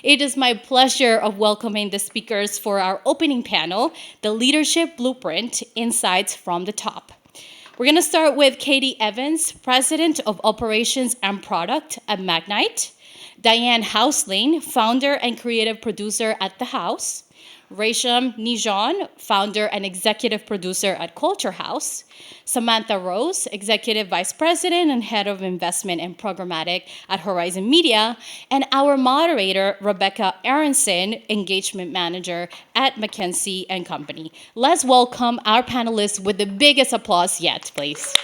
It is my pleasure of welcoming the speakers for our opening panel, The Leadership Blueprint, Insights from the Top. We're going to start with Katie Evans, President of Operations and Product at Magnite, Diane Houseling, founder and creative producer at The House, Resham Nijan, founder and executive producer at Culture House, Samantha Rose, executive vice president and head of investment and programmatic at Horizon Media, and our moderator, Rebecca Aronson, engagement manager at McKinsey and Company. Let's welcome our panelists with the biggest applause yet, please.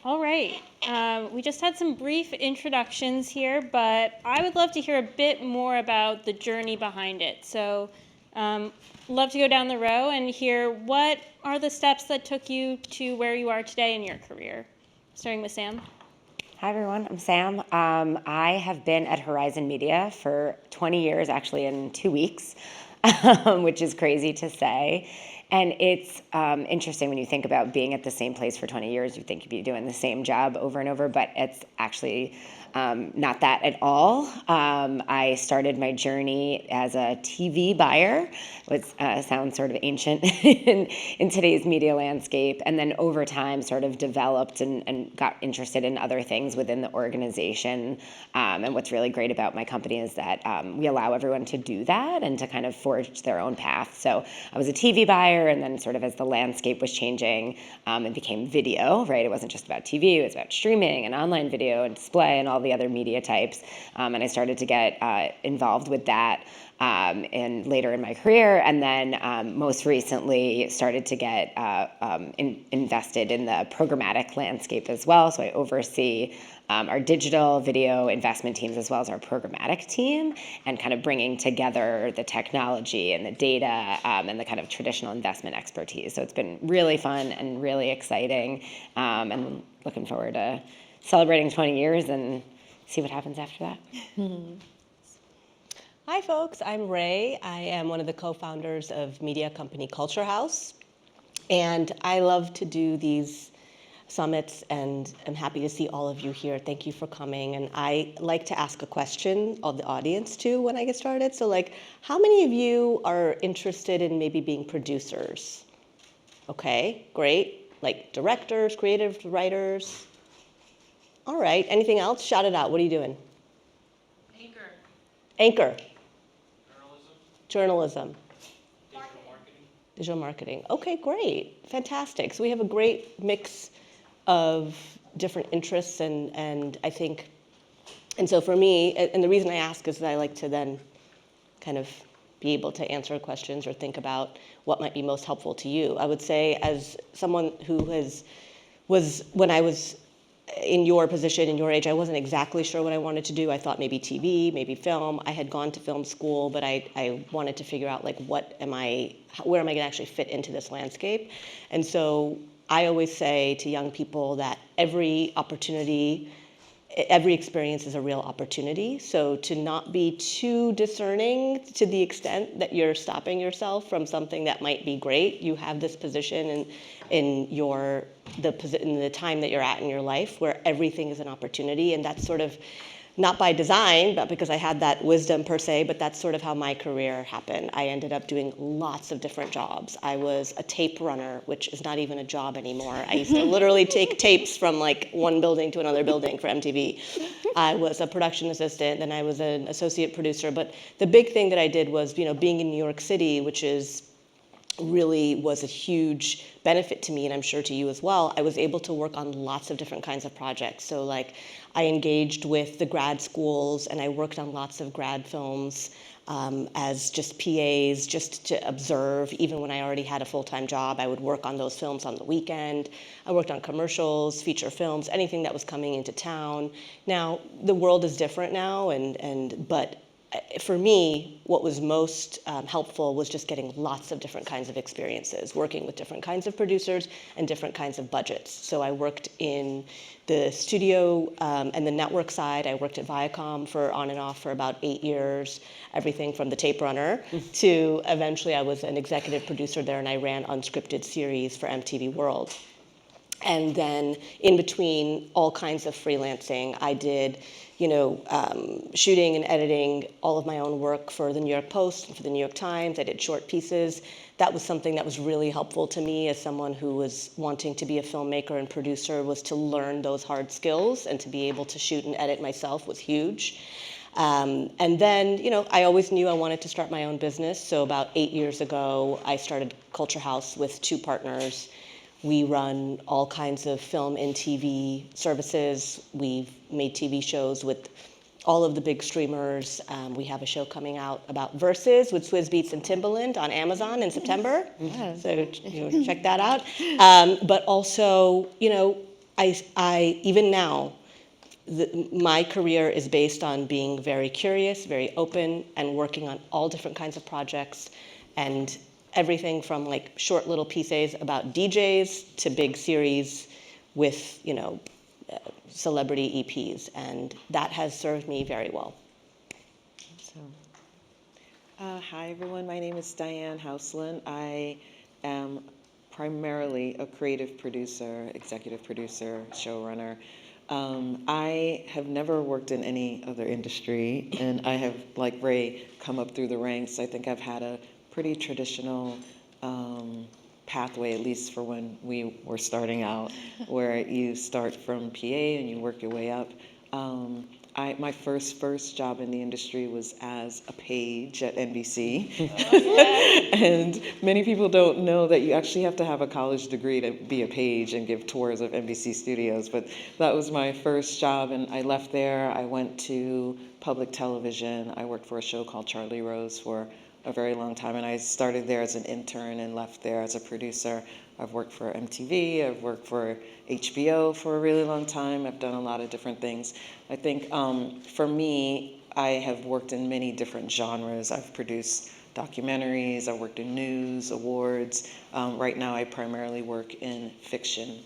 All right. We just had some brief introductions here, but I would love to hear a bit more about the journey behind it. So love to go down the row and hear what are the steps that took you to where you are today in your career. Starting with Sam. Hi, everyone. I'm Sam. I have been at Horizon Media for 20 years, actually in 2 weeks, which is crazy to say. And it's interesting when you think about being at the same place for 20 years, you think you'd be doing the same job over and over, but it's actually not that at all. I started my journey as a TV buyer, which sounds sort of ancient in today's media landscape, and then over time sort of developed and got interested in other things within the organization. And what's really great about my company is that we allow everyone to do that and to kind of forge their own path. So I was a TV buyer, and then sort of as the landscape was changing, it became video, right? It wasn't just about TV, it was about streaming and online video and display and all the other media types. And I started to get involved with that and later in my career, and then most recently started to get invested in the programmatic landscape as well. So I oversee our digital video investment teams as well as our programmatic team, and kind of bringing together the technology and the data and the kind of traditional investment expertise. So it's been really fun and really exciting, and looking forward to celebrating 20 years and see what happens after that. Hi, folks. I'm Ray. I am one of the co-founders of media company Culture House, and I love to do these summits, and I'm happy to see all of you here. Thank you for coming. And I like to ask a question of the audience too when I get started. So like, how many of you are interested in maybe being producers? Okay, great. Like directors, creative writers. All right, anything else? Shout it out. What are you doing? Anchor. Journalism. Digital marketing. Okay, great. Fantastic. So we have a great mix of different interests, and I think, and so for me, and the reason I ask is that I like to then kind of be able to answer questions or think about what might be most helpful to you. I would say, as someone who was when I was in your position, in your age, I wasn't exactly sure what I wanted to do. I thought maybe TV, maybe film. I had gone to film school, but I wanted to figure out like where am I going to actually fit into this landscape? And so I always say to young people that every experience is a real opportunity. So to not be too discerning to the extent that you're stopping yourself from something that might be great. You have this position in the time that you're at in your life where everything is an opportunity, and that's sort of not by design, but because I had that wisdom per se, but that's sort of how my career happened. I ended up doing lots of different jobs. I was a tape runner, which is not even a job anymore. I used to literally take tapes from like one building to another building for MTV. I was a production assistant, then I was an associate producer. But the big thing that I did was, being in New York City, which really was a huge benefit to me, and I'm sure to you as well. I was able to work on lots of different kinds of projects. So like I engaged with the grad schools, and I worked on lots of grad films as just PAs, just to observe. Even when I already had a full-time job, I would work on those films on the weekend. I worked on commercials, feature films, anything that was coming into town. Now, the world is different now, but for me, what was most helpful was just getting lots of different kinds of experiences, working with different kinds of producers and different kinds of budgets. So I worked in the studio and the network side. I worked at Viacom for on and off for about 8 years, everything from the tape runner to eventually I was an executive producer there, and I ran unscripted series for MTV World. And then in between all kinds of freelancing, I did, shooting and editing all of my own work for the New York Post and for the New York Times. I did short pieces. That was something that was really helpful to me as someone who was wanting to be a filmmaker and producer, was to learn those hard skills, and to be able to shoot and edit myself was huge. And then, I always knew I wanted to start my own business. So about 8 years ago, I started Culture House with 2 partners. We run all kinds of film and TV services. We've made TV shows with all of the big streamers. We have a show coming out about Versus with Swizz Beatz and Timbaland on Amazon in September. Yes. So check that out. But also, I even now, my career is based on being very curious, very open, and working on all different kinds of projects, and everything from like short little pieces about DJs to big series with, celebrity EPs, and that has served me very well. Hi everyone, my name is Diane Houseland. I am primarily a creative producer, executive producer, showrunner. I have never worked in any other industry, and I have, like Ray, come up through the ranks. I think I've had a pretty traditional pathway, at least for when we were starting out, where you start from PA and you work your way up. My first job in the industry was as a page at NBC. And many people don't know that you actually have to have a college degree to be a page and give tours of NBC studios, but that was my first job, and I left there. I went to public television. I worked for a show called Charlie Rose for a very long time, and I started there as an intern and left there as a producer. I've worked for MTV, I've worked for HBO for a really long time. I've done a lot of different things. I think for me, I have worked in many different genres. I've produced documentaries, I've worked in news, awards. Right now I primarily work in fiction,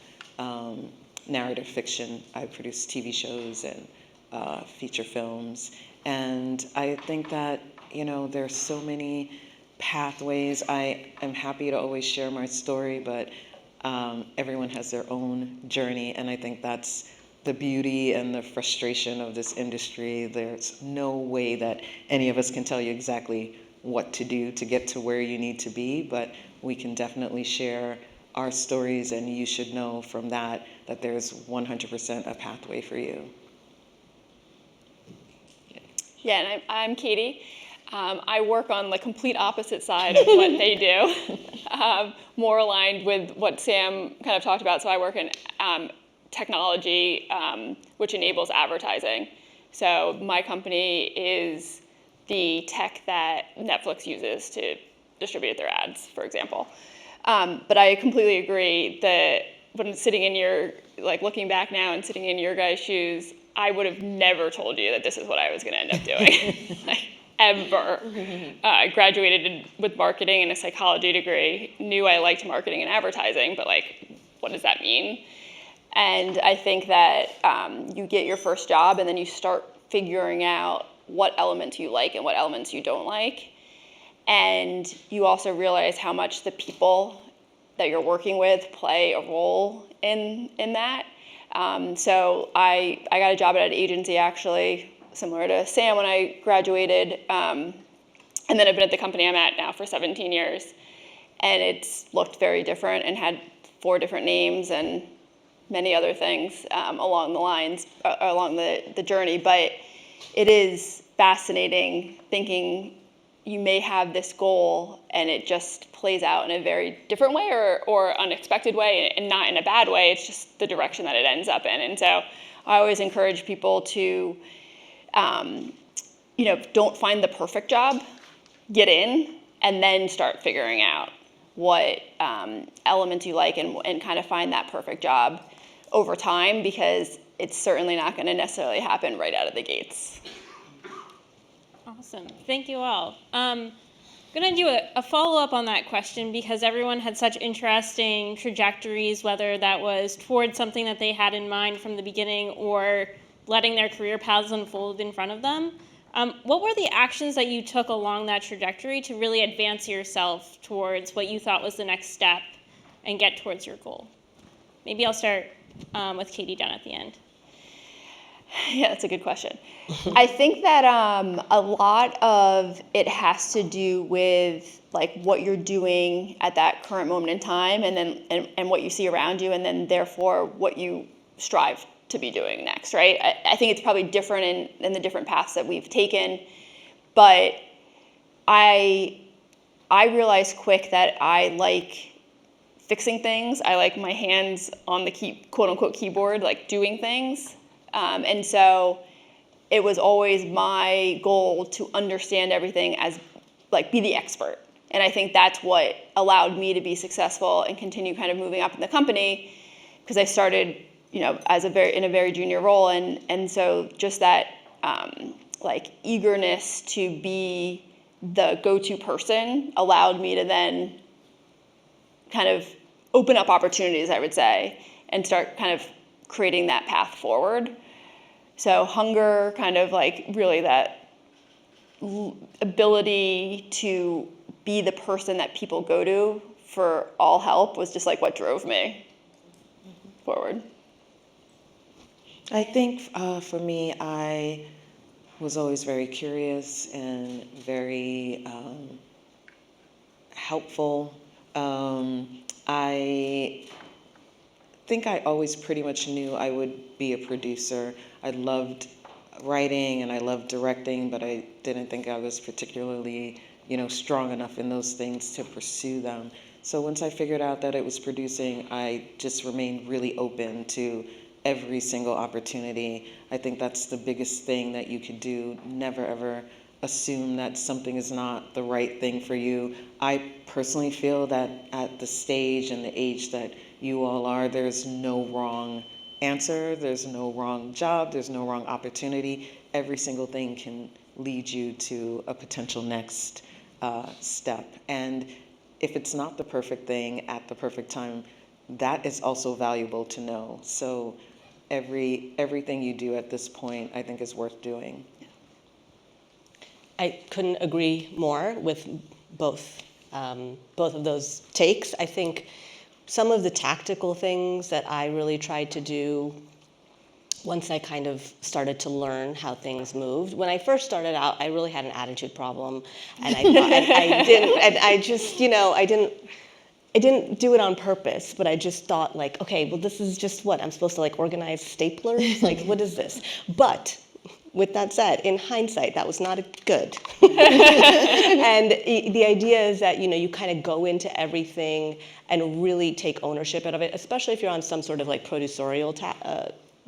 narrative fiction. I produce TV shows and feature films. And I think that there's so many pathways. I am happy to always share my story, but everyone has their own journey, and I think that's the beauty and the frustration of this industry. There's no way that any of us can tell you exactly what to do to get to where you need to be, but we can definitely share our stories, and you should know from that there's 100% a pathway for you. Yeah, and I'm Katie. I work on the complete opposite side of what they do, more aligned with what Sam kind of talked about. So I work in technology, which enables advertising. So my company is the tech that Netflix uses to distribute their ads, for example. But I completely agree that when sitting in your, looking back now and sitting in your guys' shoes, I would have never told you that this is what I was going to end up doing. Ever. I graduated with marketing and a psychology degree, knew I liked marketing and advertising, but what does that mean? And I think that you get your first job and then you start figuring out what elements you like and what elements you don't like. And you also realize how much the people that you're working with play a role in that. So I got a job at an agency, actually, similar to Sam when I graduated, and then I've been at the company I'm at now for 17 years, and it's looked very different and had 4 different names and many other things along the journey, but it is fascinating thinking you may have this goal and it just plays out in a very different way or unexpected way, and not in a bad way. It's just the direction that it ends up in. And so I always encourage people to don't find the perfect job, get in, and then start figuring out what elements you like and kind of find that perfect job over time, because it's certainly not going to necessarily happen right out of the gates. Awesome. Thank you all. I'm going to do a follow-up on that question because everyone had such interesting trajectories, whether that was towards something that they had in mind from the beginning or letting their career paths unfold in front of them. What were the actions that you took along that trajectory to really advance yourself towards what you thought was the next step and get towards your goal? Maybe I'll start with Katie down at the end. Yeah, that's a good question. I think that a lot of it has to do with like what you're doing at that current moment in time, and then and what you see around you, and then therefore what you strive to be doing next, right? I think it's probably different in the different paths that we've taken, but I realized quick that I like fixing things. I like my hands on the quote unquote keyboard, like doing things. And so it was always my goal to understand everything as like be the expert. And I think that's what allowed me to be successful and continue kind of moving up in the company, because I started, as in a very junior role. And so just that like eagerness to be the go-to person allowed me to then kind of open up opportunities, I would say, and start kind of creating that path forward. So hunger, kind of like really that ability to be the person that people go to for all help was just like what drove me forward. I think for me, I was always very curious and very helpful. I think I always pretty much knew I would be a producer. I loved writing and I loved directing, but I didn't think I was particularly, strong enough in those things to pursue them. So once I figured out that it was producing, I just remained really open to every single opportunity. I think that's the biggest thing that you could do. Never ever assume that something is not the right thing for you. I personally feel that at the stage and the age that you all are, there's no wrong answer, there's no wrong job, there's no wrong opportunity. Every single thing can lead you to a potential next step. And if it's not the perfect thing at the perfect time, that is also valuable to know. So everything you do at this point, I think, is worth doing. I couldn't agree more with both of those takes. I think some of the tactical things that I really tried to do once I kind of started to learn how things moved. When I first started out, I really had an attitude problem, and I thought, I didn't do it on purpose, but I just thought like, okay, well, this is just what I'm supposed to like organize staplers, like what is this? But with that said, in hindsight, that was not good. And the idea is that, you kind of go into everything and really take ownership out of it, especially if you're on some sort of like producerial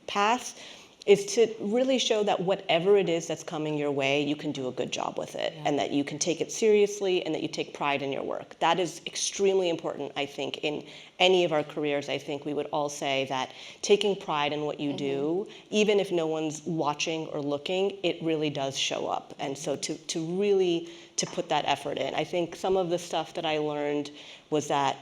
path, is to really show that whatever it is that's coming your way, you can do a good job with it, and that you can take it seriously and that you take pride in your work. That is extremely important, I think, in any of our careers. I think we would all say that taking pride in what you do, even if no one's watching or looking, it really does show up. And so to really put that effort in. I think some of the stuff that I learned was that,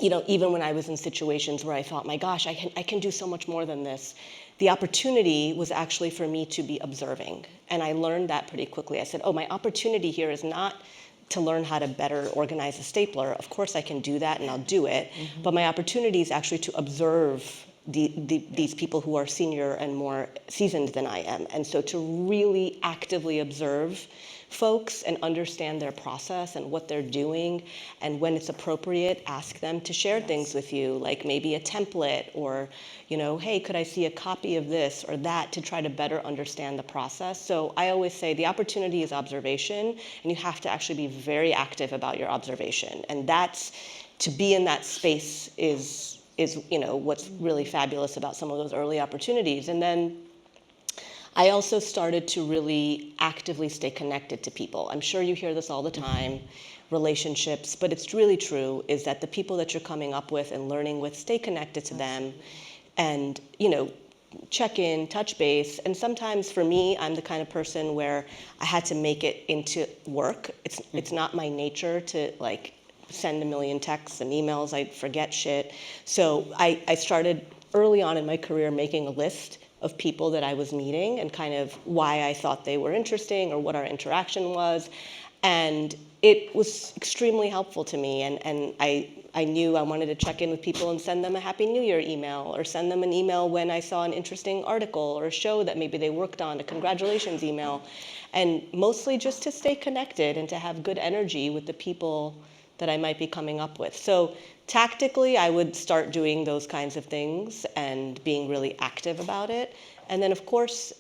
even when I was in situations where I thought, my gosh, I can do so much more than this, the opportunity was actually for me to be observing. And I learned that pretty quickly. I said, oh, my opportunity here is not to learn how to better organize a stapler. Of course I can do that and I'll do it. But my opportunity is actually to observe these people who are senior and more seasoned than I am. And so to really actively observe folks and understand their process and what they're doing, and when it's appropriate, ask them to share things with you, like maybe a template or, hey, could I see a copy of this or that, to try to better understand the process. So I always say the opportunity is observation, and you have to actually be very active about your observation. And that's, to be in that space is what's really fabulous about some of those early opportunities. And then I also started to really actively stay connected to people. I'm sure you hear this all the time, relationships, but it's really true, is that the people that you're coming up with and learning with, stay connected to them. And, check in, touch base. And sometimes for me, I'm the kind of person where I had to make it into work. It's not my nature to like send a million texts and emails. I forget shit. So I started early on in my career making a list of people that I was meeting and kind of why I thought they were interesting or what our interaction was. And it was extremely helpful to me. And I knew I wanted to check in with people and send them a Happy New Year email or send them an email when I saw an interesting article or a show that maybe they worked on, a congratulations email. And mostly just to stay connected and to have good energy with the people that I might be coming up with. So tactically, I would start doing those kinds of things and being really active about it. And then, of course,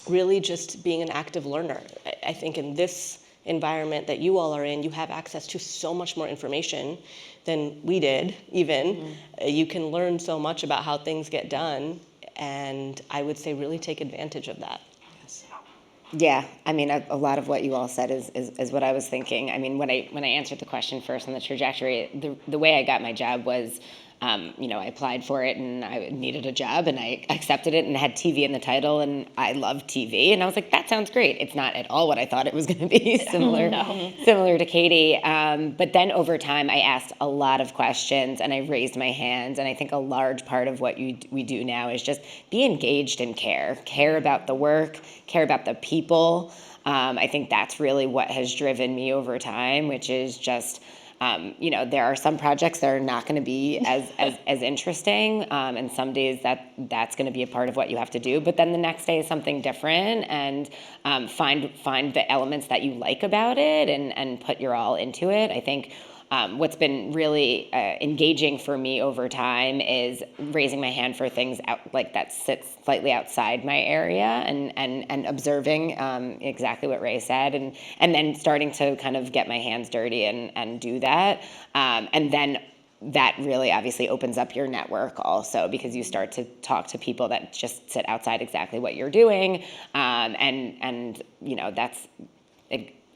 really just being an active learner. I think in this environment that you all are in, you have access to so much more information than we did, even. You can learn so much about how things get done, and I would say really take advantage of that. Yeah, I mean, a lot of what you all said is what I was thinking. I mean, when I answered the question first on the trajectory, the way I got my job was, I applied for it and I needed a job and I accepted it and it had TV in the title and I love TV and I was like, that sounds great. It's not at all what I thought it was going to be, similar to Katie. But then over time, I asked a lot of questions and I raised my hands. And I think a large part of what we do now is just be engaged and care about the work, care about the people. I think that's really what has driven me over time, which is just, there are some projects that are not going to be as interesting, and some days that's going to be a part of what you have to do. But then the next day is something different, and find the elements that you like about it, and put your all into it. I think what's been really engaging for me over time is raising my hand for things that sit slightly outside my area and observing exactly what Ray said and then starting to kind of get my hands dirty and do that. And then that really obviously opens up your network also because you start to talk to people that just sit outside exactly what you're doing. And that's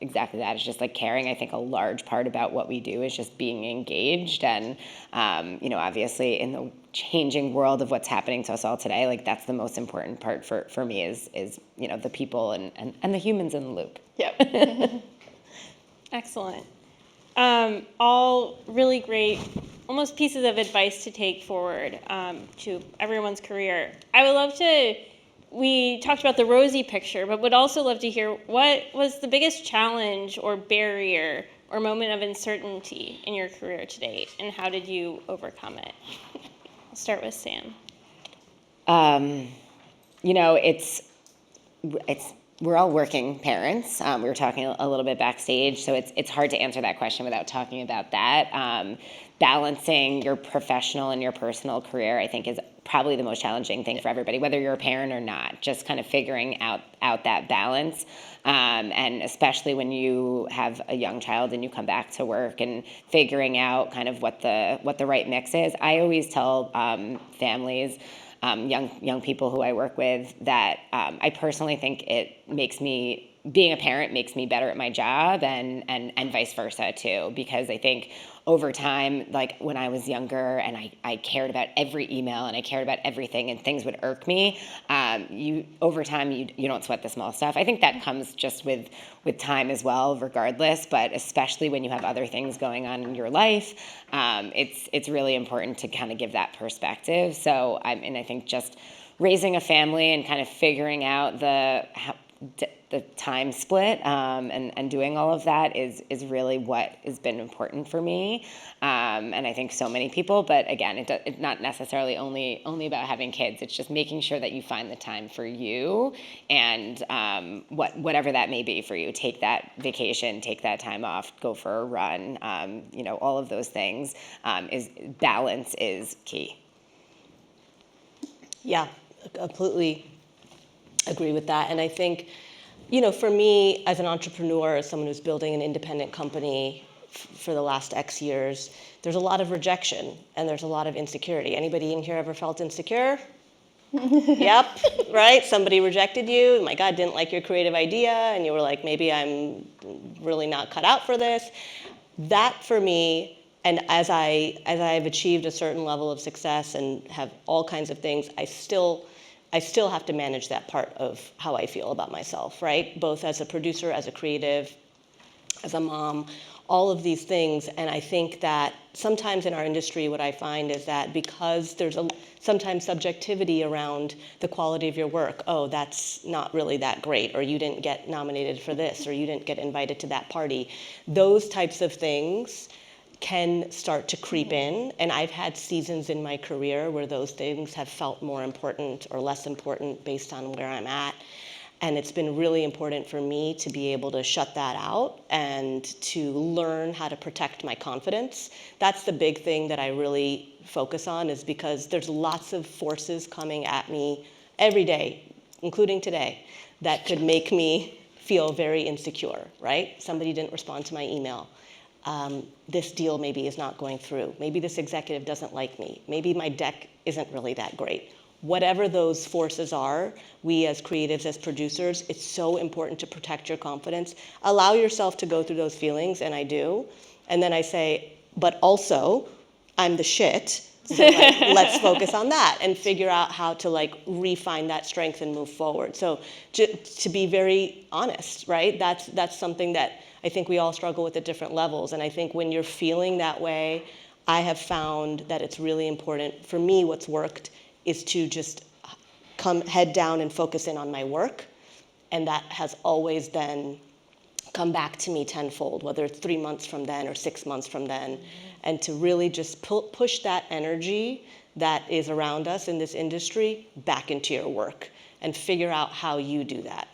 exactly that. It's just like caring. I think a large part about what we do is just being engaged. And, obviously in the changing world of what's happening to us all today, like that's the most important part for me is the people and the humans in the loop. Yep. Excellent. All really great, almost pieces of advice to take forward to everyone's career. I would love to. We talked about the rosy picture, but would also love to hear what was the biggest challenge or barrier or moment of uncertainty in your career to date, and how did you overcome it? I'll start with Sam. We're all working parents. We were talking a little bit backstage, so it's hard to answer that question without talking about that. Balancing your professional and your personal career, I think, is probably the most challenging thing for everybody, whether you're a parent or not. Just kind of figuring out that balance, and especially when you have a young child and you come back to work and figuring out kind of what the right mix is. I always tell families. Young people who I work with that I personally think being a parent makes me better at my job and vice versa too, because I think over time, like when I was younger and I cared about every email and I cared about everything and things would irk me, over time you don't sweat the small stuff. I think that comes just with time as well, regardless, but especially when you have other things going on in your life, it's really important to kind of give that perspective. So I think just raising a family and kind of figuring out the time split and doing all of that is really what has been important for me, and I think so many people. But again, it's not necessarily only about having kids. It's just making sure that you find the time for you and whatever that may be for you. Take that vacation, take that time off, go for a run. All of those things. Balance is key. Yeah, completely agree with that. And I think, for me as an entrepreneur, as someone who's building an independent company for the last X years, there's a lot of rejection and there's a lot of insecurity. Anybody in here ever felt insecure? Yep, right? Somebody rejected you. My God, didn't like your creative idea. And you were like, maybe I'm really not cut out for this. That for me, And as I've achieved a certain level of success and have all kinds of things, I still have to manage that part of how I feel about myself, right? Both as a producer, as a creative, as a mom, all of these things. And I think that sometimes in our industry, what I find is that because there's sometimes subjectivity around the quality of your work, oh, that's not really that great, or you didn't get nominated for this, or you didn't get invited to that party. Those types of things can start to creep in. And I've had seasons in my career where those things have felt more important or less important based on where I'm at. And it's been really important for me to be able to shut that out and to learn how to protect my confidence. That's the big thing that I really focus on, is because there's lots of forces coming at me every day, including today, that could make me feel very insecure, right? Somebody didn't respond to my email. This deal maybe is not going through. Maybe this executive doesn't like me. Maybe my deck isn't really that great. Whatever those forces are, we as creatives, as producers, it's so important to protect your confidence. Allow yourself to go through those feelings, and I do. And then I say, but also, I'm the shit, so like, let's focus on that and figure out how to like refine that strength and move forward. So to be very honest, right? That's something that I think we all struggle with at different levels. And I think when you're feeling that way, I have found that it's really important. For me, what's worked is to just come head down and focus in on my work. And that has always then come back to me tenfold, whether it's 3 months from then or 6 months from then. And to really just push that energy that is around us in this industry back into your work and figure out how you do that.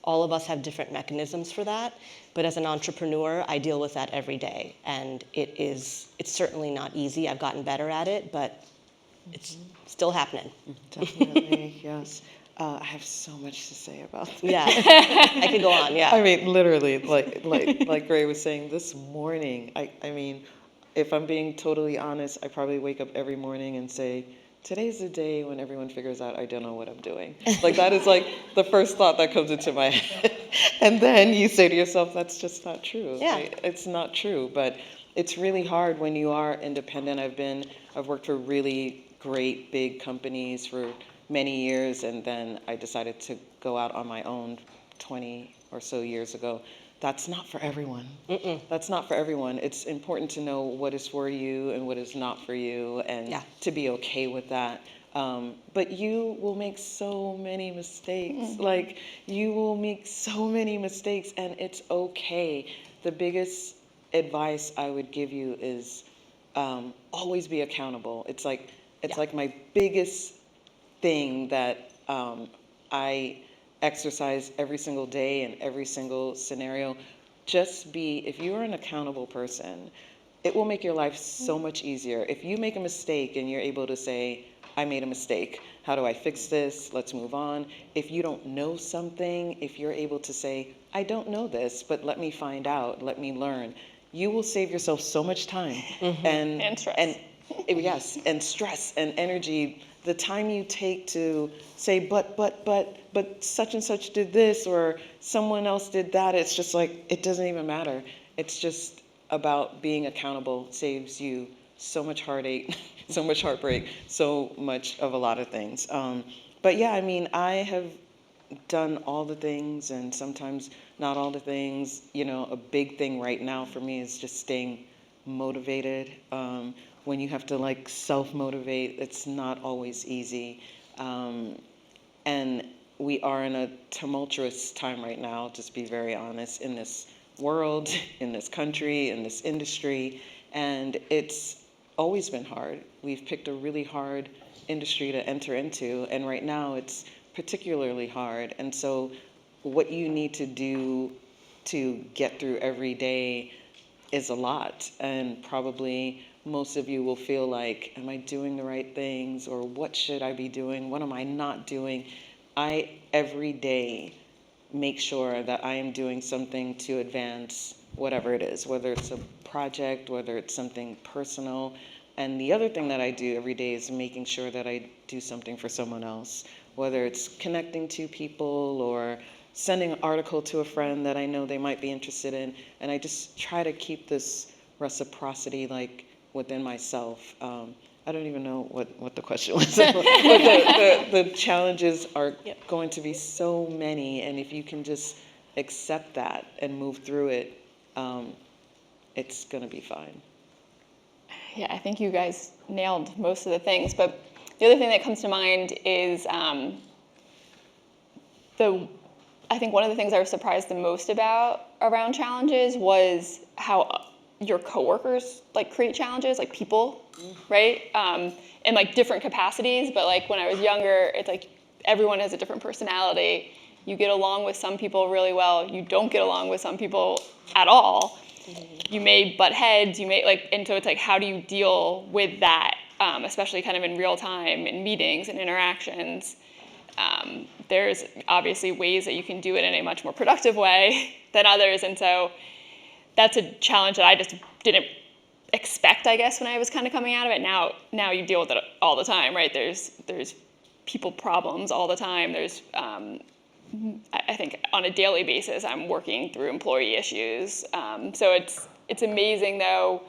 All of us have different mechanisms for that. But as an entrepreneur, I deal with that every day. And it's certainly not easy. I've gotten better at it, but it's still happening. Definitely, yes. I have so much to say about that. Yeah, I could go on, yeah. I mean, literally, like Gray was saying, this morning, I mean, if I'm being totally honest, I probably wake up every morning and say, today's the day when everyone figures out I don't know what I'm doing. Like, that is like the first thought that comes into my head. And then you say to yourself, that's just not true. Yeah. Right? It's not true, but it's really hard when you are independent. I've worked for really great big companies for many years, and then I decided to go out on my own 20 or so years ago. That's not for everyone. That's not for everyone. It's important to know what is for you and what is not for you, and to be okay with that. But you will make so many mistakes. Like, you will make so many mistakes, and it's okay. The biggest advice I would give you is always be accountable. It's like my biggest thing that I exercise every single day in every single scenario. Just if you're an accountable person, it will make your life so much easier. If you make a mistake and you're able to say, I made a mistake, how do I fix this? Let's move on. If you don't know something, if you're able to say, I don't know this, but let me find out, let me learn, you will save yourself so much time. And stress. Yes, and stress and energy. The time you take to say, but such and such did this, or someone else did that, it's just like, it doesn't even matter. It's just about being accountable. It saves you so much heartache, so much heartbreak, so much of a lot of things. But yeah, I mean, I have done all the things and sometimes not all the things. You know, a big thing right now for me is just staying motivated. When you have to like self-motivate, it's not always easy. And we are in a tumultuous time right now, just be very honest, in this world, in this country, in this industry. And it's always been hard. We've picked a really hard industry to enter into, and right now it's particularly hard. And so what you need to do to get through every day is a lot. And probably most of you will feel like, am I doing the right things? Or what should I be doing? What am I not doing? I, every day, make sure that I am doing something to advance whatever it is, whether it's a project, whether it's something personal. And the other thing that I do every day is making sure that I do something for someone else, whether it's connecting to people or sending an article to a friend that I know they might be interested in. And I just try to keep this reciprocity, like within myself. I don't even know what the question was, but the challenges are going to be so many, and if you can just accept that and move through it, it's going to be fine. Yeah, I think you guys nailed most of the things, but the other thing that comes to mind is I think one of the things I was surprised the most about around challenges was how your coworkers like create challenges, like people, right? In like different capacities, but like when I was younger, it's like everyone has a different personality. You get along with some people really well. You don't get along with some people at all. You may butt heads. You may like, and so it's like, how do you deal with that, especially kind of in real time in meetings and interactions? There's obviously ways that you can do it in a much more productive way than others, and so that's a challenge that I just didn't expect, I guess, when I was kind of coming out of it. Now you deal with it all the time, right? There's people problems all the time. There's I think on a daily basis, I'm working through employee issues. So it's amazing though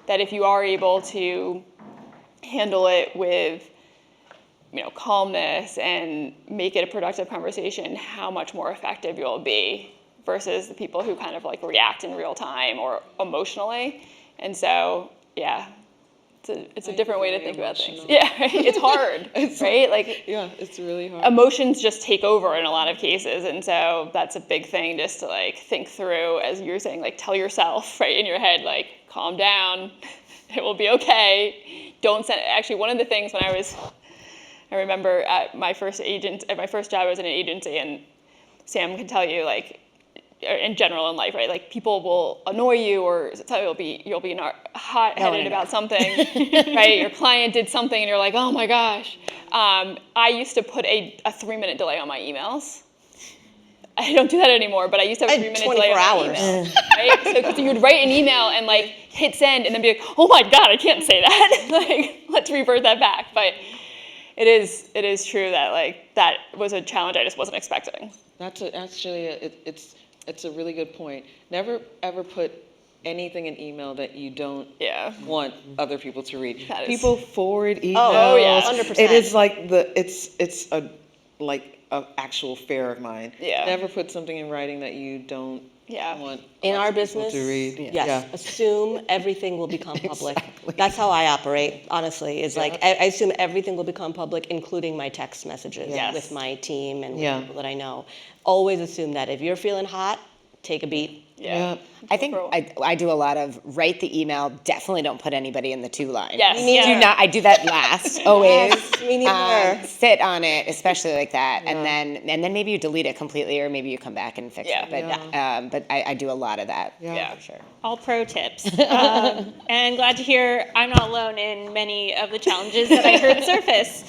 that if you are able to handle it with calmness and make it a productive conversation, how much more effective you'll be versus the people who kind of like react in real time or emotionally. And so, yeah, it's a different way to think about things. Yeah, right? It's hard, right? Like, Yeah, it's really hard. emotions just take over in a lot of cases, and so that's a big thing just to like think through, as you're saying, like tell yourself right in your head, like calm down, it will be okay. Don't send. Actually, one of the things when I remember at my first job, I was in an agency, and Sam can tell you, like, in general in life, right? Like, people will annoy you, or you'll be hot-headed about something, right? Your client did something, and you're like, oh my gosh. I used to put a 3-minute delay on my emails. I don't do that anymore, but I used to have a 3-minute delay on my emails, right? So you'd write an email and like hit send, and then be like, oh my god, I can't say that. Like, let's revert that back. But it is true that like that was a challenge I just wasn't expecting. It's a really good point. Never ever put anything in email that you don't want other people to read. People forward emails. Oh yeah, 100%. It is like it's a actual fear of mine. Yeah. Never put something in writing that you don't want In our people business, to read. yes, Yeah. assume everything will become public. Exactly. That's how I operate, honestly, is like, I assume everything will become public, including my text messages Yes. with my team and with Yeah. people that I know. Always assume that if you're feeling hot, take a beat. Yeah. I think I do a lot of write the email. Definitely don't put anybody in the to line. Yes. Me neither. Do not. I do that last always. Yes, me neither. Sit on it, especially like that, and then maybe you delete it completely, or maybe you come back and fix Yeah. it. But I do a lot of that. Yeah. For sure. All pro tips. And glad to hear I'm not alone in many of the challenges that I heard surface.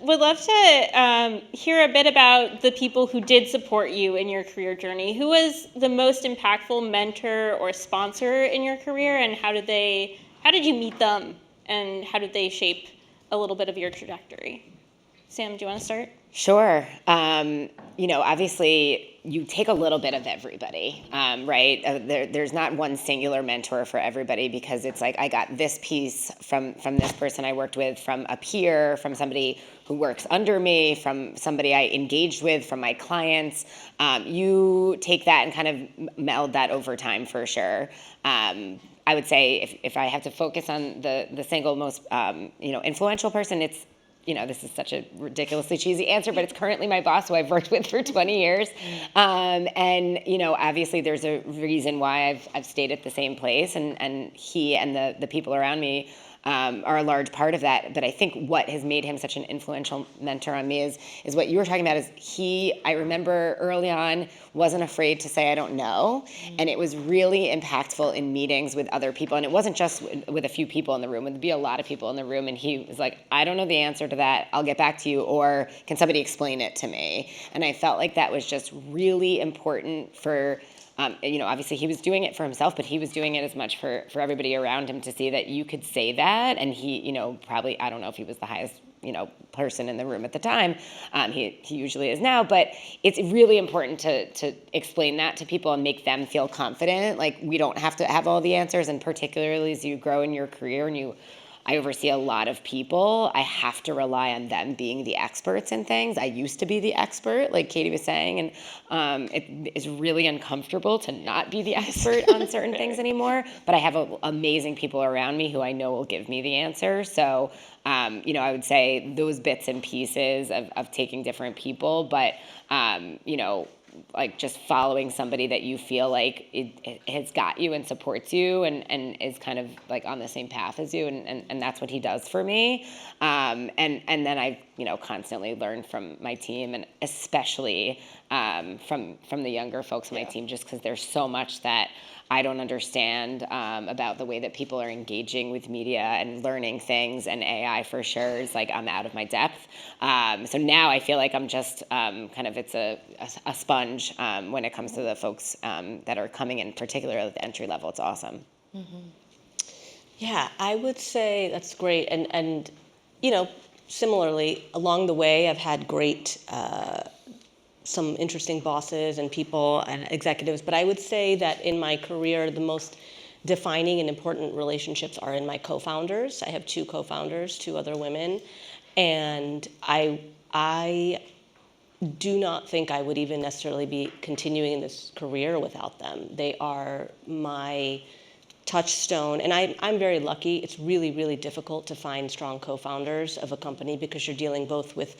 Would love to hear a bit about the people who did support you in your career journey. Who was the most impactful mentor or sponsor in your career, and how did you meet them, and how did they shape a little bit of your trajectory? Sam, do you want to start? Sure. Obviously, you take a little bit of everybody, right? There's not one singular mentor for everybody, because it's like I got this piece from this person I worked with, from a peer, from somebody who works under me, from somebody I engaged with, from my clients. You take that and kind of meld that over time for sure. I would say if I have to focus on the single most influential person, it's this is such a ridiculously cheesy answer, but it's currently my boss, who I've worked with for 20 years. And obviously there's a reason why I've stayed at the same place, and he and the people around me are a large part of that. But I think what has made him such an influential mentor on me is what you were talking about. Is I remember early on, wasn't afraid to say I don't know, and it was really impactful in meetings with other people. And it wasn't just with a few people in the room; it would be a lot of people in the room. And he was like, "I don't know the answer to that. I'll get back to you, or can somebody explain it to me?" And I felt like that was just really important for. Obviously he was doing it for himself, but he was doing it as much for everybody around him, to see that you could say that. And he, probably, I don't know if he was the highest person in the room at the time. He usually is now, but it's really important to explain that to people and make them feel confident. Like, we don't have to have all the answers, and particularly as you grow in your career and I oversee a lot of people, I have to rely on them being the experts in things. I used to be the expert, like Katie was saying, and it is really uncomfortable to not be the expert on certain things anymore. But I have amazing people around me who I know will give me the answer. So, I would say those bits and pieces of taking different people, but, like just following somebody that you feel like it has got you and supports you and is kind of like on the same path as you, and that's what he does for me. And then I constantly learn from my team, and especially from the younger folks on my team, just because there's so much that I don't understand about the way that people are engaging with media and learning things, and AI for sure is like I'm out of my depth. So now I feel like I'm just it's a sponge when it comes to the folks that are coming in, particularly at the entry level. It's awesome. Yeah, I would say that's great. And similarly, along the way, I've had great, some interesting bosses and people and executives. But I would say that in my career, the most defining and important relationships are in my co-founders. I have 2 co-founders, 2 other women. And I do not think I would even necessarily be continuing in this career without them. They are my touchstone, and I'm very lucky. It's really, really difficult to find strong co-founders of a company because you're dealing both with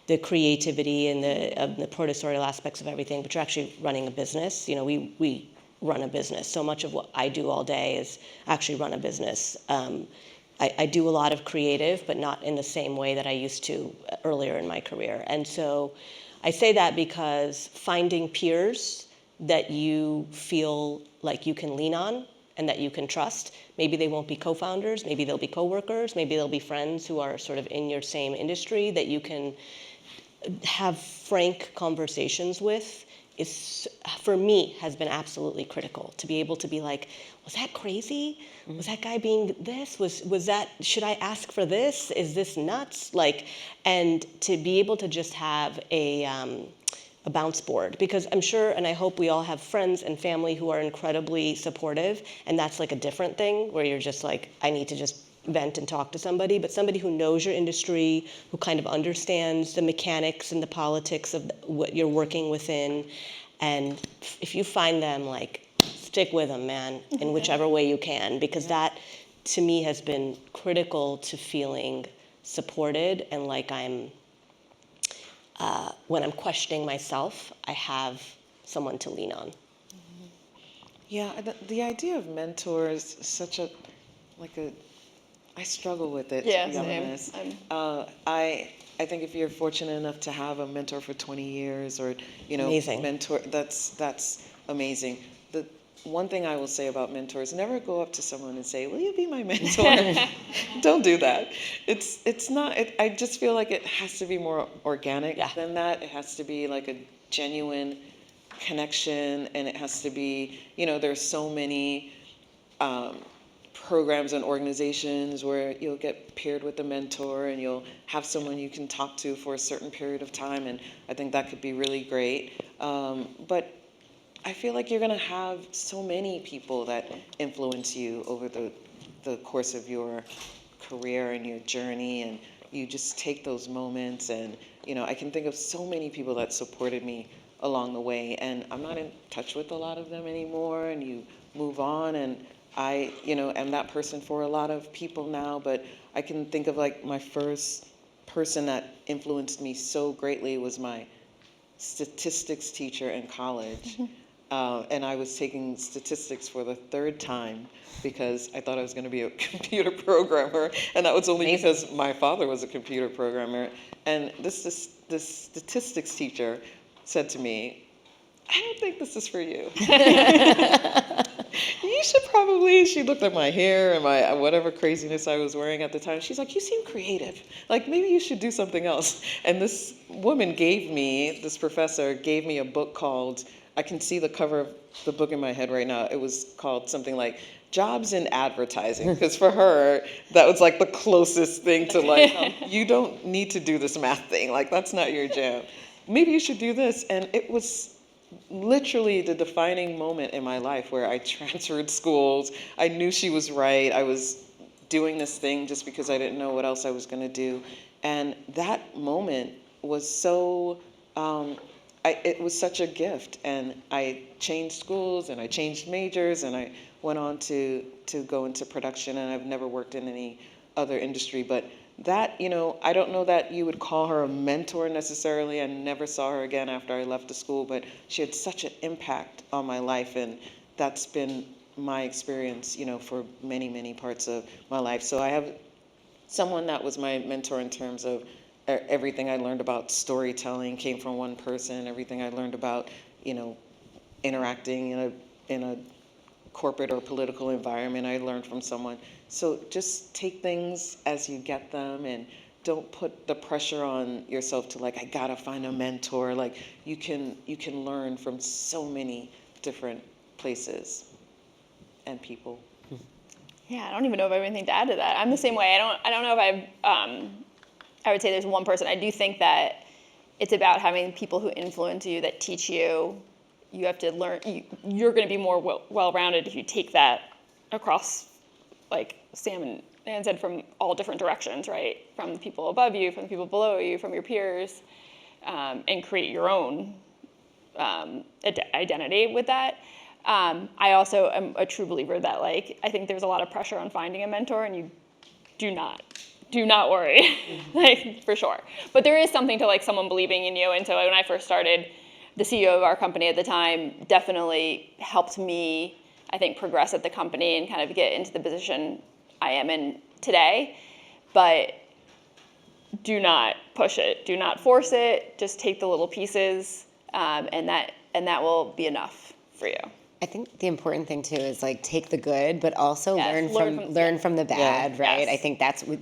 the creativity and the professorial aspects of everything, but you're actually running a business. We run a business. So much of what I do all day is actually run a business. I do a lot of creative, but not in the same way that I used to earlier in my career. And so I say that because finding peers that you feel like you can lean on and that you can trust. Maybe they won't be co-founders, maybe they'll be co-workers, maybe they'll be friends who are sort of in your same industry that you can have frank conversations with, is, for me, has been absolutely critical. To be able to be like, was that crazy? Was that guy being this? Was that, should I ask for this? Is this nuts? And to be able to just have a bounce board, because I'm sure, and I hope we all have friends and family who are incredibly supportive, and that's like a different thing where you're just like, I need to just vent and talk to somebody, but somebody who knows your industry, who kind of understands the mechanics and the politics of what you're working within. And if you find them, like, stick with them, man, in whichever way you can, because that, to me, has been critical to feeling supported and like when I'm questioning myself, I have someone to lean on. Yeah, the idea of mentors is such I struggle with it, Yeah, to be same. honest. I think if you're fortunate enough to have a mentor for 20 years or, Amazing. mentor, that's amazing. The one thing I will say about mentors, never go up to someone and say, will you be my mentor? Don't do that. It's not, I just feel like it has to be more organic than that. It has to be like a genuine connection, and it has to be, there's so many programs and organizations where you'll get paired with a mentor and you'll have someone you can talk to for a certain period of time, and I think that could be really great. But I feel like you're going to have so many people that influence you over the course of your career and your journey, and you just take those moments. And I can think of so many people that supported me along the way, and I'm not in touch with a lot of them anymore, and you move on, and I am that person for a lot of people now. But I can think of like my first person that influenced me so greatly was my statistics teacher in college. And I was taking statistics for the 3rd time because I thought I was going to be a computer programmer, and that was only because my father was a computer programmer. And this statistics teacher said to me, I don't think this is for you. You should probably, she looked at my hair and my whatever craziness I was wearing at the time. She's like, you seem creative. Like, maybe you should do something else. And this professor gave me a book called I can see the cover of the book in my head right now. It was called something like Jobs in Advertising, because for her, that was like the closest thing to like, you don't need to do this math thing. Like, that's not your jam. Maybe you should do this. And it was literally the defining moment in my life where I transferred schools. I knew she was right. I was doing this thing just because I didn't know what else I was going to do. And that moment was so, it was such a gift. And I changed schools and I changed majors and I went on to go into production, and I've never worked in any other industry. But that, I don't know that you would call her a mentor necessarily. I never saw her again after I left the school, but she had such an impact on my life, and that's been my experience, for many, many parts of my life. So I have someone that was my mentor in terms of everything I learned about storytelling came from one person. Everything I learned about, interacting in a corporate or political environment, I learned from someone. So just take things as you get them, and don't put the pressure on yourself to like, I gotta find a mentor. Like, you can learn from so many different places and people. Yeah, I don't even know if I have anything to add to that. I'm the same way. I don't know if I would say there's one person. I do think that it's about having people who influence you, that teach you. You have to learn. You're going to be more well-rounded if you take that across, like Sam and Ann said, from all different directions, right? From the people above you, from the people below you, from your peers, and create your own identity with that. I also am a true believer that, like, I think there's a lot of pressure on finding a mentor, and you do not worry, like, for sure. But there is something to, like, someone believing in you. And so when I first started, the CEO of our company at the time definitely helped me, I think, progress at the company and kind of get into the position I am in today. But do not push it. Do not force it. Just take the little pieces, and that will be enough for you. I think the important thing too is like take the good, but also Yes, learn from the bad, right? Yes. I think that's what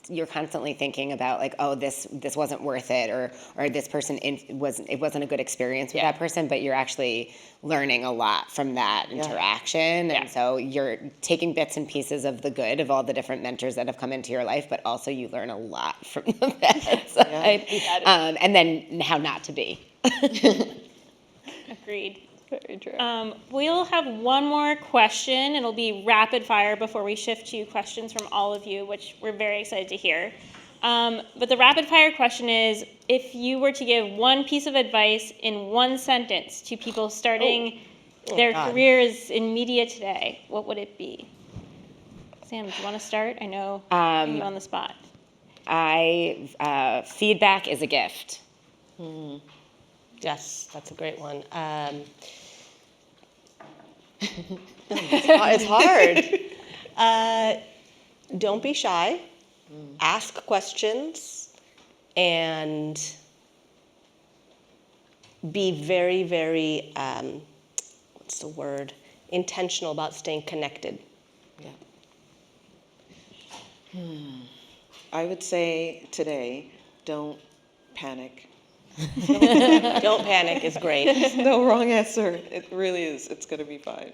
you're constantly thinking about, like, oh, this wasn't worth it, or this person wasn't a good experience with that person, but you're actually learning a lot from that interaction, and so you're taking bits and pieces of the good of all the different mentors that have come into your life, but also you learn a lot from the bad side, and then how not to be. Agreed. Very true. We'll have one more question. It'll be rapid fire before we shift to questions from all of you, which we're very excited to hear. But the rapid fire question is, if you were to give one piece of advice in one sentence to people starting their careers in media today, what would it be? Sam, do you want to start? I know you're on the spot. Feedback is a gift. Yes, that's a great one. It's hard. Don't be shy. Ask questions, and be very, very, what's the word? Intentional about staying connected. I would say today, don't panic. Don't panic is great. No wrong answer. It really is. It's going to be fine.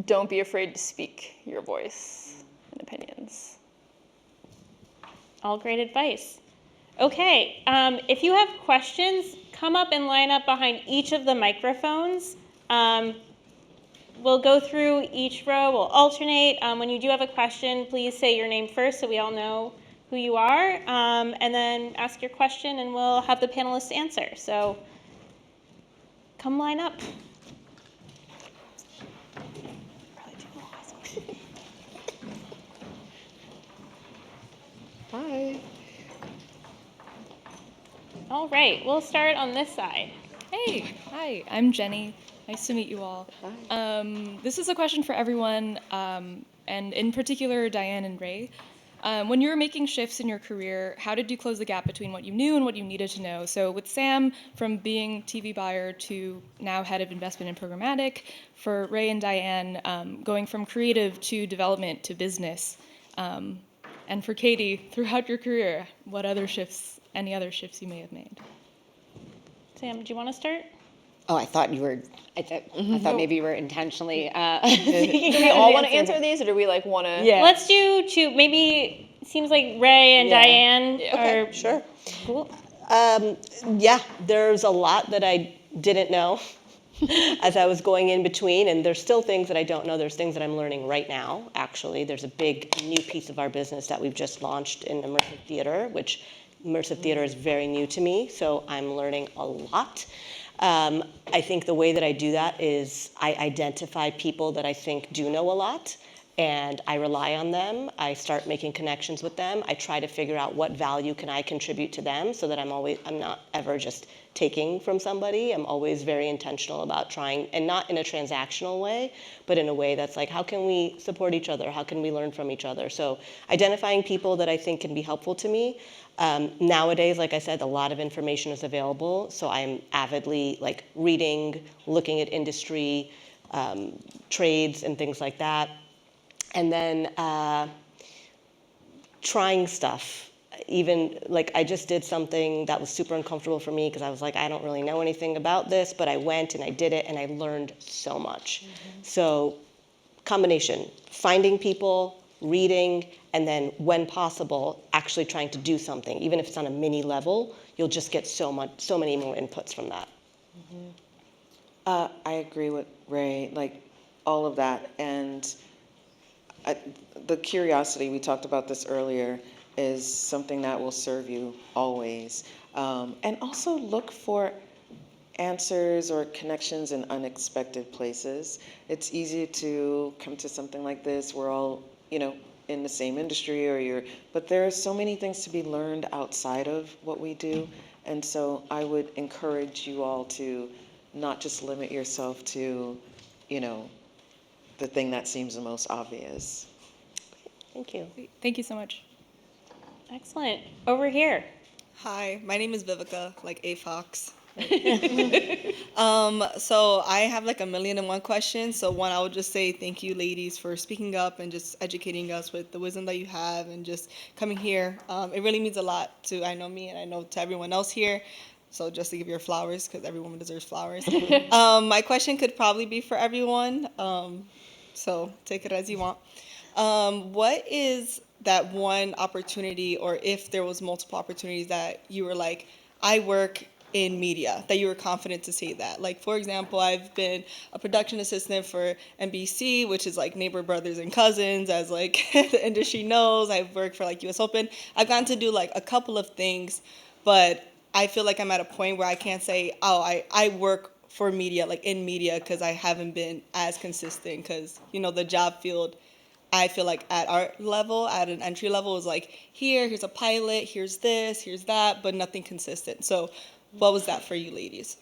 Don't be afraid to speak your voice and opinions. All great advice. Okay, if you have questions, come up and line up behind each of the microphones. We'll go through each row, we'll alternate. When you do have a question, please say your name first so we all know who you are, and then ask your question and we'll have the panelists answer. So come line up. Hi. All right, we'll start on this side. Hey, hi, I'm Jenny. Nice to meet you all. This is a question for everyone, and in particular, Diane and Ray. When you were making shifts in your career, how did you close the gap between what you knew and what you needed to know? So with Sam, from being TV buyer to now head of investment in programmatic, for Ray and Diane, going from creative to development to business, and for Katie, throughout your career, what other shifts, any other shifts you may have made? Sam, do you want to start? Oh, I thought you were. I thought maybe you were intentionally. Do we all want to answer these, or do we like want to? Yeah. Let's do two. Maybe it seems like Ray and Yeah. Diane Okay, are Sure. cool. Yeah, there's a lot that I didn't know as I was going in between, and there's still things that I don't know. There's things that I'm learning right now, actually. There's a big new piece of our business that we've just launched in immersive theater, which immersive theater is very new to me, so I'm learning a lot. I think the way that I do that is I identify people that I think do know a lot, and I rely on them. I start making connections with them. I try to figure out what value can I contribute to them so that I'm not ever just taking from somebody. I'm always very intentional about trying, and not in a transactional way, but in a way that's like, how can we support each other? How can we learn from each other? So identifying people that I think can be helpful to me. Nowadays, like I said, a lot of information is available, so I'm avidly like reading, looking at industry, trades and things like that. And then trying stuff. Even like I just did something that was super uncomfortable for me because I was like, I don't really know anything about this, but I went and I did it and I learned so much. So combination, finding people, reading, and then when possible, actually trying to do something. Even if it's on a mini level, you'll just get so many more inputs from that. I agree with Ray, like all of that. And the curiosity, we talked about this earlier, is something that will serve you always. And also look for answers or connections in unexpected places. It's easy to come to something like this. We're all, in the same industry, but there are so many things to be learned outside of what we do. And so I would encourage you all to not just limit yourself to, the thing that seems the most obvious. Thank you. Thank you so much. Excellent. Over here. Hi, my name is Vivica, like A Fox. So I have like 1,000,001 questions. So one, I would just say thank you, ladies, for speaking up and just educating us with the wisdom that you have and just coming here. It really means a lot to, I know me and I know to everyone else here. So just to give your flowers, because every woman deserves flowers. My question could probably be for everyone. So take it as you want. What is that one opportunity, or if there was multiple opportunities that you were like, I work in media, that you were confident to say that? Like, for example, I've been a production assistant for NBC, which is like Neighbor Brothers and Cousins, as like the industry knows. I've worked for like US Open. I've gotten to do like a couple of things, but I feel like I'm at a point where I can't say, oh, I work for media, like in media, because I haven't been as consistent, because, the job field, I feel like at our level, at an entry level, is like, here's a pilot, here's this, here's that, but nothing consistent. So what was that for you ladies?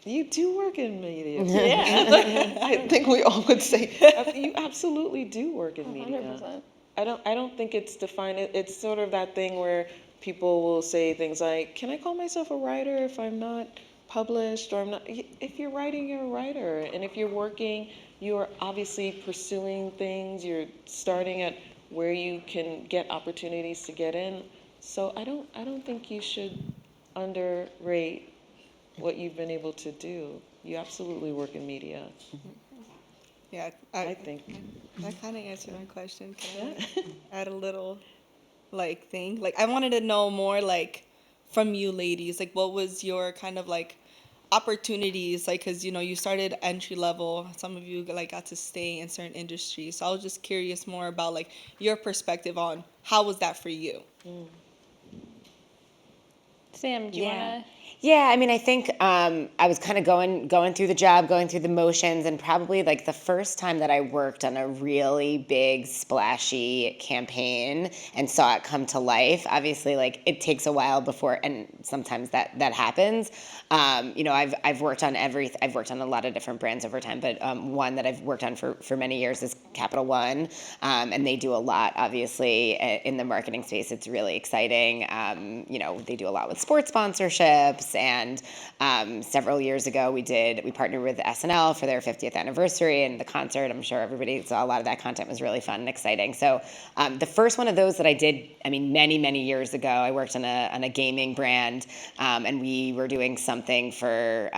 You do work in media. Yeah. I think we all would say you absolutely do work in media. 100%. I don't think it's defined. It's sort of that thing where people will say things like, "Can I call myself a writer if I'm not published or I'm not?" If you're writing, you're a writer, and if you're working, you're obviously pursuing things. You're starting at where you can get opportunities to get in. So I don't think you should underrate what you've been able to do. You absolutely work in media. Yeah, I think. that kind of answered my question. Can I add a little, like, thing? Like, I wanted to know more, like, from you ladies, like, what was your kind of, like, opportunities, like, because, you started entry level. Some of you, like, got to stay in certain industries. So I was just curious more about, like, your perspective on how was that for you? Sam, do you want to? Yeah, I mean, I think I was kind of going through the job, going through the motions, and probably like the first time that I worked on a really big, splashy campaign and saw it come to life. Obviously, like it takes a while before, and sometimes that happens. I've worked on I've worked on a lot of different brands over time, but one that I've worked on for many years is Capital One, and they do a lot, obviously, in the marketing space. It's really exciting. They do a lot with sports sponsorships, and several years ago we partnered with SNL for their 50th anniversary and the concert. I'm sure everybody saw a lot of that content. Was really fun and exciting. So the first one of those that I did, many years ago, I worked on a gaming brand, and we were doing something for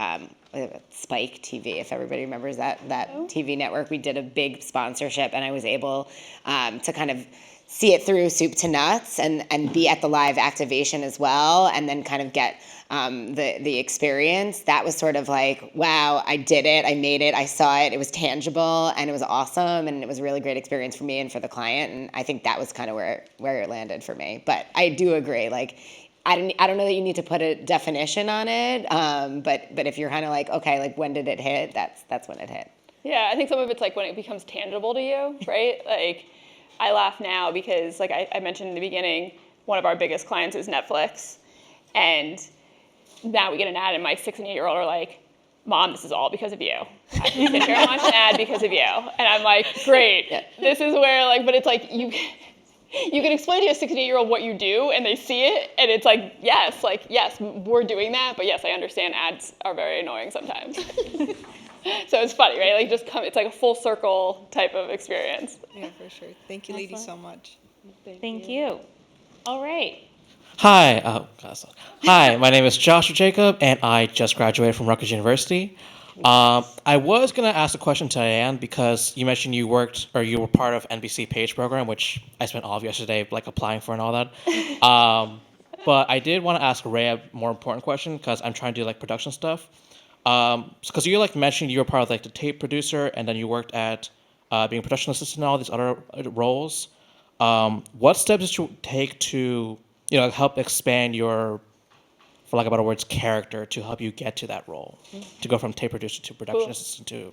Spike TV, if everybody remembers that TV network. We did a big sponsorship, and I was able to kind of see it through soup to nuts and be at the live activation as well, and then kind of get the experience. That was sort of like, wow, I did it, I made it, I saw it, it was tangible, and it was awesome, and it was a really great experience for me and for the client, and I think that was kind of where it landed for me. But I do agree, like, I don't know that you need to put a definition on it, but if you're kind of like, okay, like, when did it hit? That's when it hit. Yeah, I think some of it's like when it becomes tangible to you, right? Like, I laugh now because, like I mentioned in the beginning, one of our biggest clients is Netflix, and now we get an ad, and my 6 and 8 year old are like, Mom, this is all because of you. I have to sit here and watch an ad because of you. And I'm like, great. Yeah. This is where, like, but it's like, you can explain to a 6 and 8 year old what you do, and they see it, and it's like, yes, we're doing that, but yes, I understand ads are very annoying sometimes. So it's funny, right? Like, it's like a full circle type of experience. Yeah, for sure. Thank you, ladies, so much. Thank you. All right. Hi, hi. My name is Joshua Jacob, and I just graduated from Rutgers University. I was gonna ask a question to Diane because you mentioned you were part of NBC Page program, which I spent all of yesterday like applying for and all that. But I did want to ask Ray a more important question because I'm trying to do like production stuff. Because you like mentioned you were part of like the tape producer, and then you worked at being a production assistant and all these other roles. What steps did you take to help expand your, for lack of better words, character to help you get to that role, to go from tape producer to production assistant to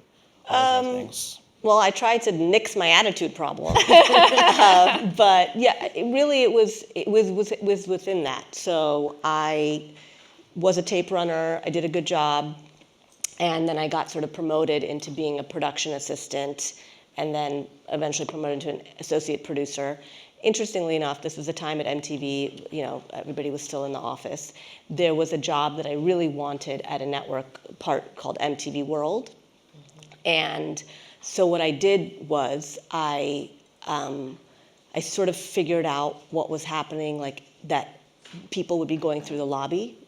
all those other things? Well, I tried to nix my attitude problem, but yeah, it was within that. So I was a tape runner. I did a good job, and then I got sort of promoted into being a production assistant, and then eventually promoted to an associate producer. Interestingly enough, this was a time at MTV, everybody was still in the office. There was a job that I really wanted at a network part called MTV World. And so what I did was I sort of figured out what was happening, like that people would be going through the lobby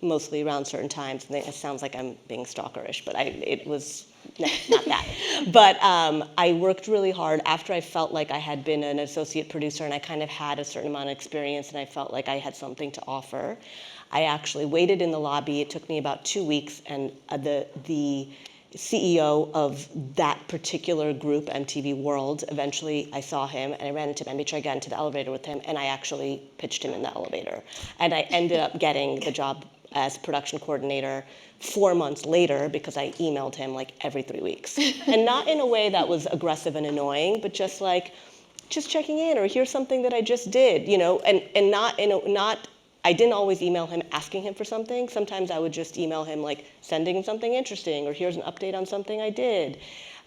mostly around certain times. And it sounds like I'm being stalkerish, but it was not that. But I worked really hard after I felt like I had been an associate producer and I kind of had a certain amount of experience and I felt like I had something to offer. I actually waited in the lobby. It took me about 2 weeks, and the CEO of that particular group, MTV World, eventually I saw him and I ran into him. I made sure I got into the elevator with him, and I actually pitched him in the elevator. And I ended up getting the job as production coordinator 4 months later because I emailed him like every 3 weeks. And not in a way that was aggressive and annoying, but just like, just checking in, or here's something that I just did, and not I didn't always email him asking him for something. Sometimes I would just email him like sending him something interesting, or here's an update on something I did.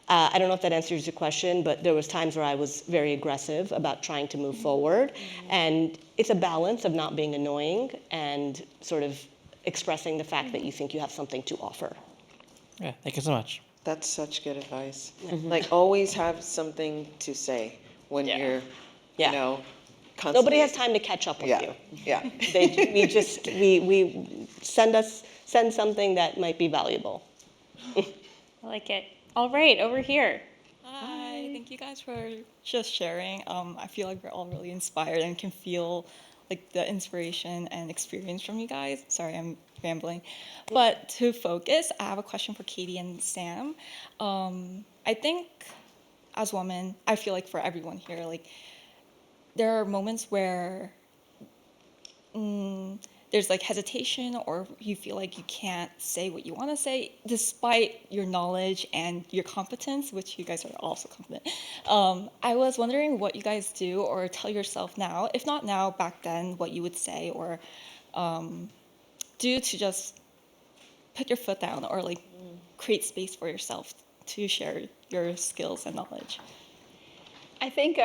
I don't know if that answers your question, but there was times where I was very aggressive about trying to move forward. And it's a balance of not being annoying and sort of expressing the fact that you think you have something to offer. Yeah, thank you so much. That's such good advice. Like, always have something to say when you're, constantly. Nobody has time to catch up with you. Yeah. We send something that might be valuable. I like it. All right, over here. Hi, thank you guys for just sharing. I feel like we're all really inspired and can feel like the inspiration and experience from you guys. Sorry, I'm rambling. But to focus, I have a question for Katie and Sam. I think as women, I feel like for everyone here, like there are moments where there's like hesitation, or you feel like you can't say what you want to say despite your knowledge and your competence, which you guys are also competent. I was wondering what you guys do or tell yourself now, if not now, back then, what you would say or do to just put your foot down or like create space for yourself to share your skills and knowledge. I think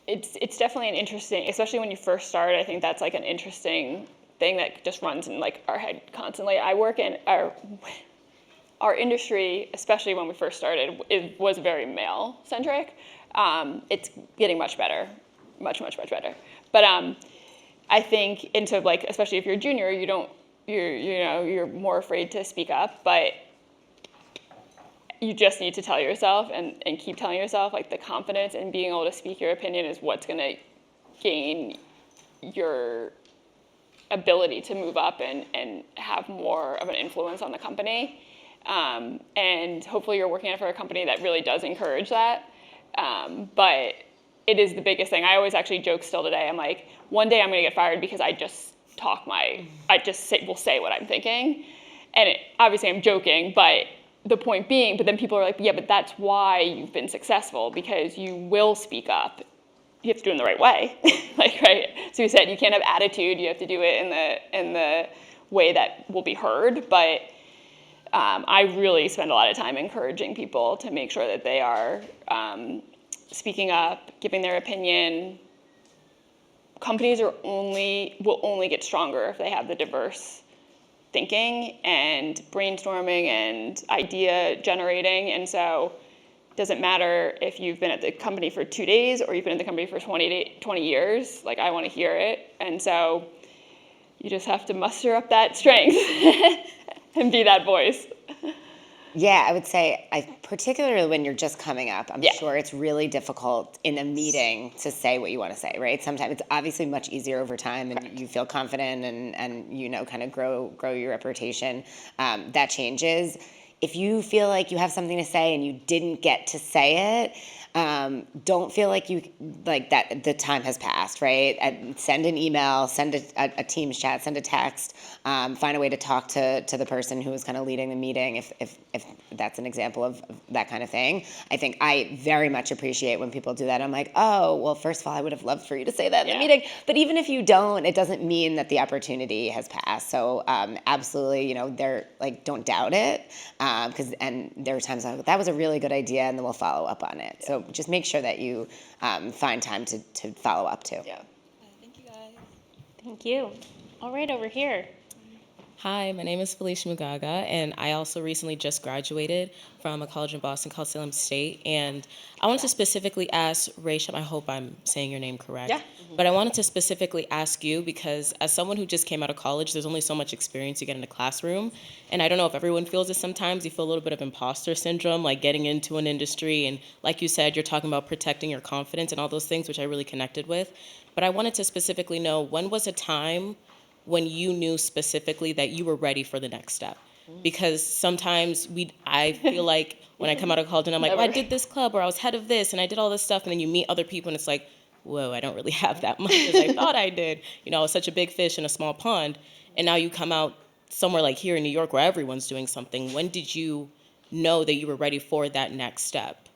it's definitely an interesting, especially when you first start. I think that's like an interesting thing that just runs in like our head constantly. I work in our industry, especially when we first started, it was very male centric. It's getting much better, much better. But I think, and so like, especially if you're a junior, you're more afraid to speak up, but you just need to tell yourself and keep telling yourself, like, the confidence in being able to speak your opinion is what's going to gain your ability to move up and have more of an influence on the company. And hopefully you're working for a company that really does encourage that. But it is the biggest thing. I always actually joke still today. I'm like, one day I'm going to get fired because I just will say what I'm thinking. And obviously I'm joking, but the point being, but then people are like, yeah, but that's why you've been successful, because you will speak up. You have to do it in the right way. Like, right? So you said you can't have attitude. You have to do it in the way that will be heard. But I really spend a lot of time encouraging people to make sure that they are speaking up, giving their opinion. Companies will only get stronger if they have the diverse thinking and brainstorming and idea generating. And so it doesn't matter if you've been at the company for 2 days or you've been at the company for 20 years. Like, I want to hear it. And so you just have to muster up that strength and be that voice. Yeah, I would say, particularly when you're just coming up, I'm Yeah. sure it's really difficult in a meeting to say what you want to say, right? Sometimes it's obviously much easier over time, and you feel confident and kind of grow your reputation. That changes. If you feel like you have something to say and you didn't get to say it, don't feel like that the time has passed, right? Send an email, send a Teams chat, send a text, find a way to talk to the person who is kind of leading the meeting, if that's an example of that kind of thing. I think I very much appreciate when people do that. I'm like, oh, well, first of all, I would have loved for you to say that in the meeting. But even if you don't, it doesn't mean that the opportunity has passed. So absolutely, they're like, don't doubt it. And there are times I'm like, that was a really good idea, and then we'll follow up on it. So just make sure that you find time to follow up too. Yeah. Thank you, guys. Thank you. All right, over here. Hi, my name is Felicia Mugaga, and I also recently just graduated from a college in Boston called Salem State. And I wanted to specifically ask Rachel, I hope I'm saying your name correct. Yeah. But I wanted to specifically ask you because as someone who just came out of college, there's only so much experience you get in a classroom. And I don't know if everyone feels it sometimes. You feel a little bit of imposter syndrome, like getting into an industry. And like you said, you're talking about protecting your confidence and all those things, which I really connected with. But I wanted to specifically know, when was a time when you knew specifically that you were ready for the next step? Because sometimes I feel like when I come out of college and I'm like, well, I did this club, or I was head of this, and I did all this stuff, and then you meet other people and it's like, whoa, I don't really have that much as I thought I did. I was such a big fish in a small pond, and now you come out somewhere like here in New York where everyone's doing something. When did you know that you were ready for that next step?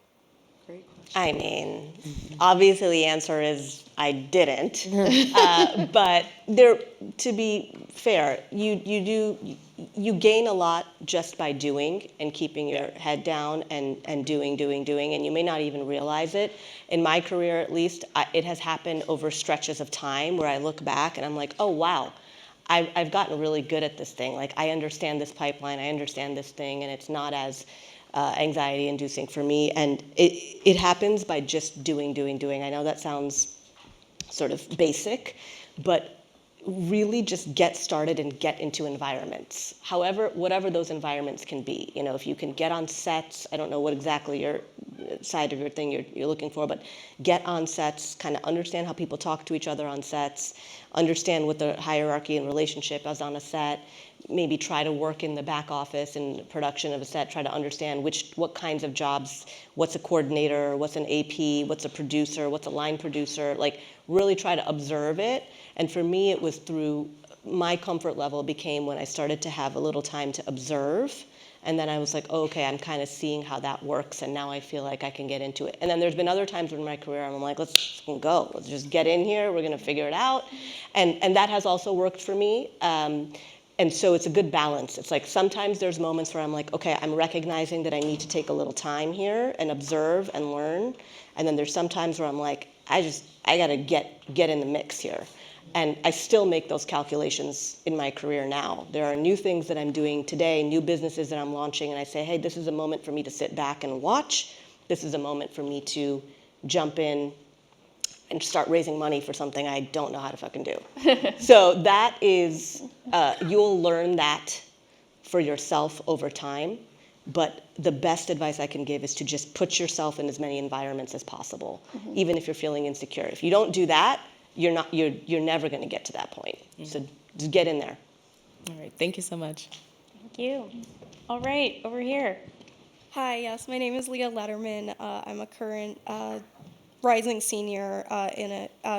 I mean, obviously the answer is I didn't. But to be fair, you gain a lot just by doing and keeping your head down and doing, and you may not even realize it. In my career, at least, it has happened over stretches of time where I look back and I'm like, oh, wow. I've gotten really good at this thing. Like, I understand this pipeline, I understand this thing, and it's not as anxiety-inducing for me. And it happens by just doing. I know that sounds sort of basic, but really just get started and get into environments. Whatever those environments can be. If you can get on sets, I don't know what exactly your side of your thing you're looking for, but get on sets, kind of understand how people talk to each other on sets, understand what the hierarchy and relationship is on a set, maybe try to work in the back office and production of a set, try to understand what kinds of jobs, what's a coordinator, what's an AP, what's a producer, what's a line producer, like really try to observe it. And for me, it was through my comfort level became when I started to have a little time to observe. And then I was like, oh, okay, I'm kind of seeing how that works, and now I feel like I can get into it. And then there's been other times in my career I'm like, let's go. Let's just get in here. We're going to figure it out. And that has also worked for me. And so it's a good balance. It's like sometimes there's moments where I'm like, okay, I'm recognizing that I need to take a little time here and observe and learn. And then there's sometimes where I'm like, I gotta get in the mix here. And I still make those calculations in my career now. There are new things that I'm doing today, new businesses that I'm launching, and I say, hey, this is a moment for me to sit back and watch. This is a moment for me to jump in and start raising money for something I don't know how to fucking do. So that is, you'll learn that for yourself over time. But the best advice I can give is to just put yourself in as many environments as possible, even if you're feeling insecure. If you don't do that, you're never going to get to that point. So just get in there. All right, thank you so much. Thank you. All right, over here. Hi, yes, my name is Leah Letterman. I'm a current rising senior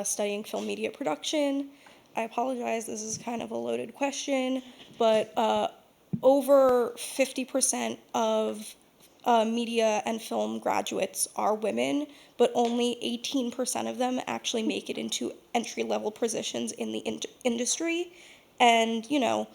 studying film media production. I apologize, this is kind of a loaded question, but over 50% of media and film graduates are women, but only 18% of them actually make it into entry-level positions in the industry. And, you know,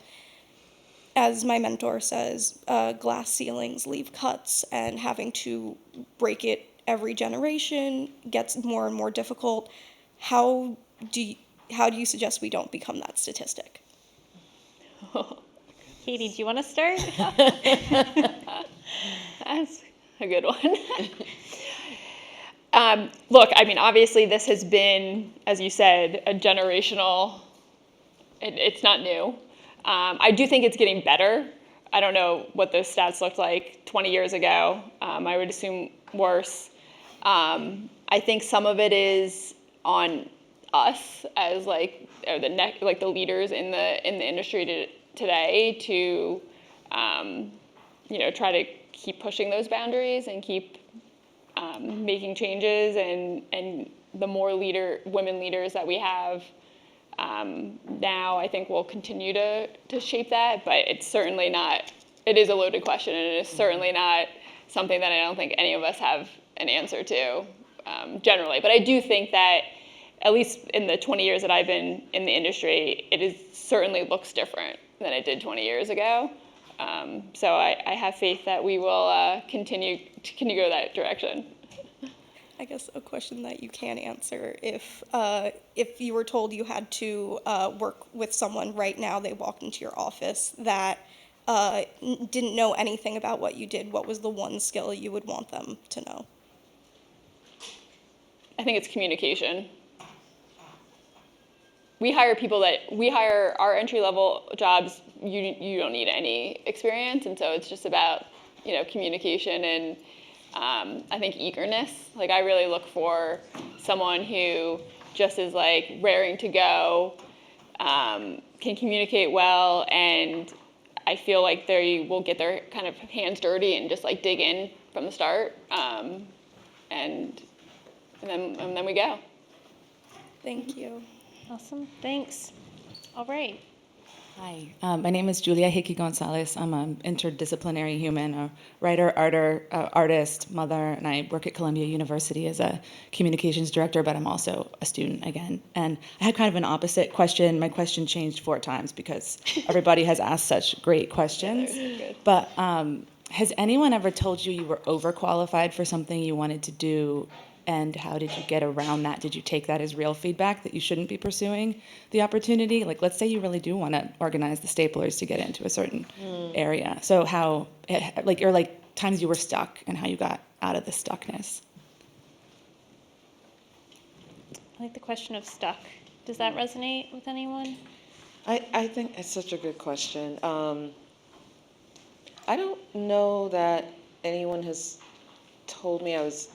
as my mentor says, glass ceilings leave cuts, and having to break it every generation gets more and more difficult. How do you suggest we don't become that statistic? Katie, do you want to start? That's a good one. Look, I mean, obviously this has been, as you said, a generational, it's not new. I do think it's getting better. I don't know what those stats looked like 20 years ago. I would assume worse. I think some of it is on us as like the leaders in the industry today to try to keep pushing those boundaries and keep making changes, and the more women leaders that we have now, I think we'll continue to shape that. But it's certainly not. It is a loaded question, and it is certainly not something that I don't think any of us have an answer to generally. But I do think that at least in the 20 years that I've been in the industry, certainly looks different than it did 20 years ago. So I have faith that we will continue to go that direction. I guess a question that you can answer: if you were told you had to work with someone right now, they walked into your office that didn't know anything about what you did, what was the one skill you would want them to know? I think it's communication. We hire our entry-level jobs, you don't need any experience, and so it's just about communication and I think eagerness. Like, I really look for someone who just is like raring to go, can communicate well, and I feel like they will get their kind of hands dirty and just like dig in from the start, and then we go. Thank you. Awesome, thanks. All right. Hi, my name is Julia Hickey Gonzalez. I'm an interdisciplinary human, a writer, artist, mother, and I work at Columbia University as a communications director, but I'm also a student again. And I had kind of an opposite question. My question changed 4 times because everybody has asked such great questions. But has anyone ever told you were overqualified for something you wanted to do? And how did you get around that? Did you take that as real feedback that you shouldn't be pursuing the opportunity? Like, let's say you really do want to organize the staplers to get into a certain area. So how, or times you were stuck and how you got out of the stuckness. I like the question of stuck. Does that resonate with anyone? I think it's such a good question. I don't know that anyone has told me I was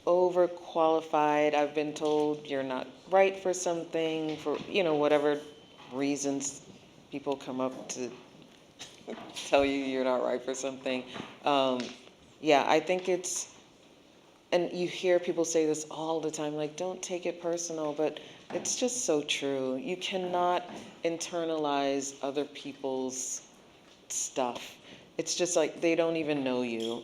overqualified. I've been told you're not right for something, for whatever reasons people come up to tell you you're not right for something. Yeah, I think and you hear people say this all the time, like, don't take it personal, but it's just so true. You cannot internalize other people's stuff. It's just like they don't even know you,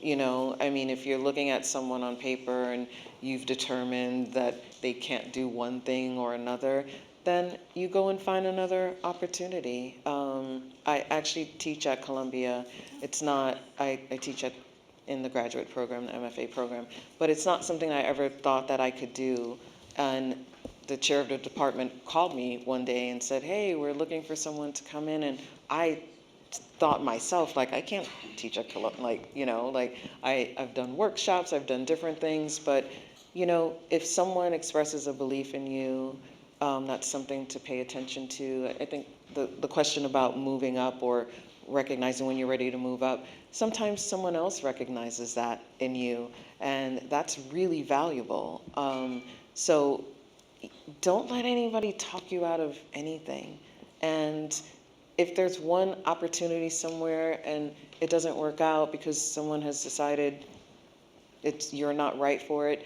I mean, if you're looking at someone on paper and you've determined that they can't do one thing or another, then you go and find another opportunity. I actually teach at Columbia. It's not, I teach in the graduate program, the MFA program, but it's not something I ever thought that I could do. And the chair of the department called me one day and said, hey, we're looking for someone to come in. And I thought myself, like, I can't teach at Columbia, like, I've done workshops, I've done different things, but, if someone expresses a belief in you, that's something to pay attention to. I think the question about moving up or recognizing when you're ready to move up, sometimes someone else recognizes that in you, and that's really valuable. So don't let anybody talk you out of anything. And if there's one opportunity somewhere and it doesn't work out because someone has decided you're not right for it,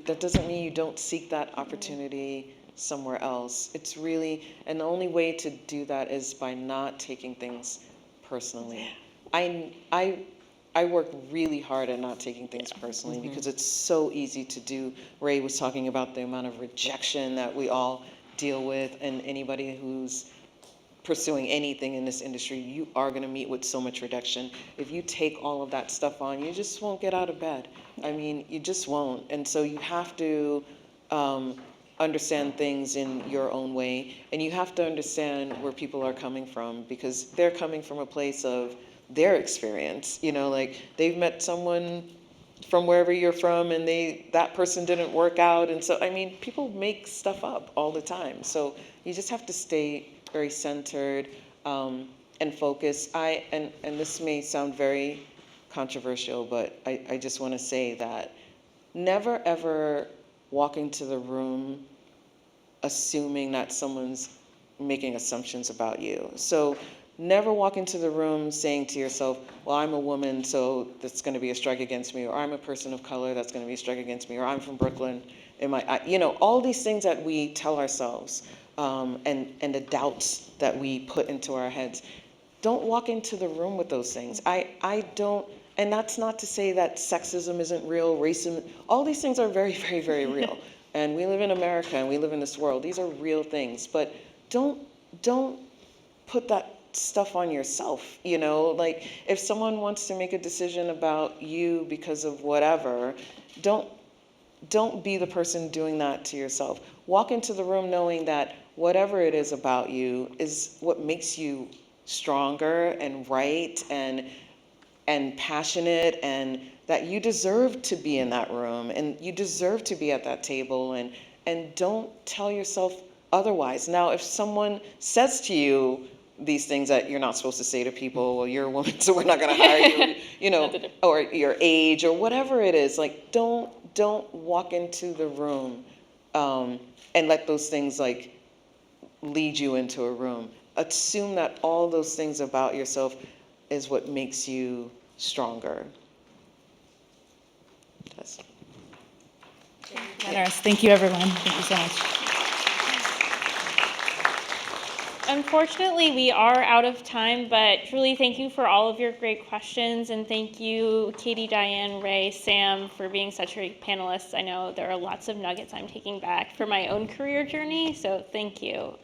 that doesn't mean you don't seek that opportunity somewhere else. It's really, and the only way to do that is by not taking things personally. I work really hard at not taking things personally because it's so easy to do. Ray was talking about the amount of rejection that we all deal with, and anybody who's pursuing anything in this industry, you are going to meet with so much rejection. If you take all of that stuff on, you just won't get out of bed. I mean, you just won't. And so you have to understand things in your own way, and you have to understand where people are coming from, because they're coming from a place of their experience. Like, they've met someone from wherever you're from, and that person didn't work out. And so, I mean, people make stuff up all the time. So you just have to stay very centered and focused. And this may sound very controversial, but I just want to say that never ever walk into the room assuming that someone's making assumptions about you. So never walk into the room saying to yourself, well, I'm a woman, so that's going to be a strike against me, or I'm a person of color, that's going to be a strike against me, or I'm from Brooklyn. All these things that we tell ourselves, and the doubts that we put into our heads. Don't walk into the room with those things. I don't, and that's not to say that sexism isn't real, racism, all these things are very, very, very real. And we live in America and we live in this world. These are real things, but don't put that stuff on yourself. Like, if someone wants to make a decision about you because of whatever, don't be the person doing that to yourself. Walk into the room knowing that whatever it is about you is what makes you stronger and right and passionate, and that you deserve to be in that room and you deserve to be at that table, and don't tell yourself otherwise. Now, if someone says to you these things that you're not supposed to say to people, well, you're a woman, so we're not going to hire you, or your age or whatever it is, like, don't walk into the room and let those things like lead you into a room. Assume that all those things about yourself is what makes you stronger. Generous. Thank you, everyone. Thank you so much. Unfortunately, we are out of time, but truly thank you for all of your great questions, and thank you, Katie, Diane, Ray, Sam, for being such great panelists. I know there are lots of nuggets I'm taking back for my own career journey, so thank you.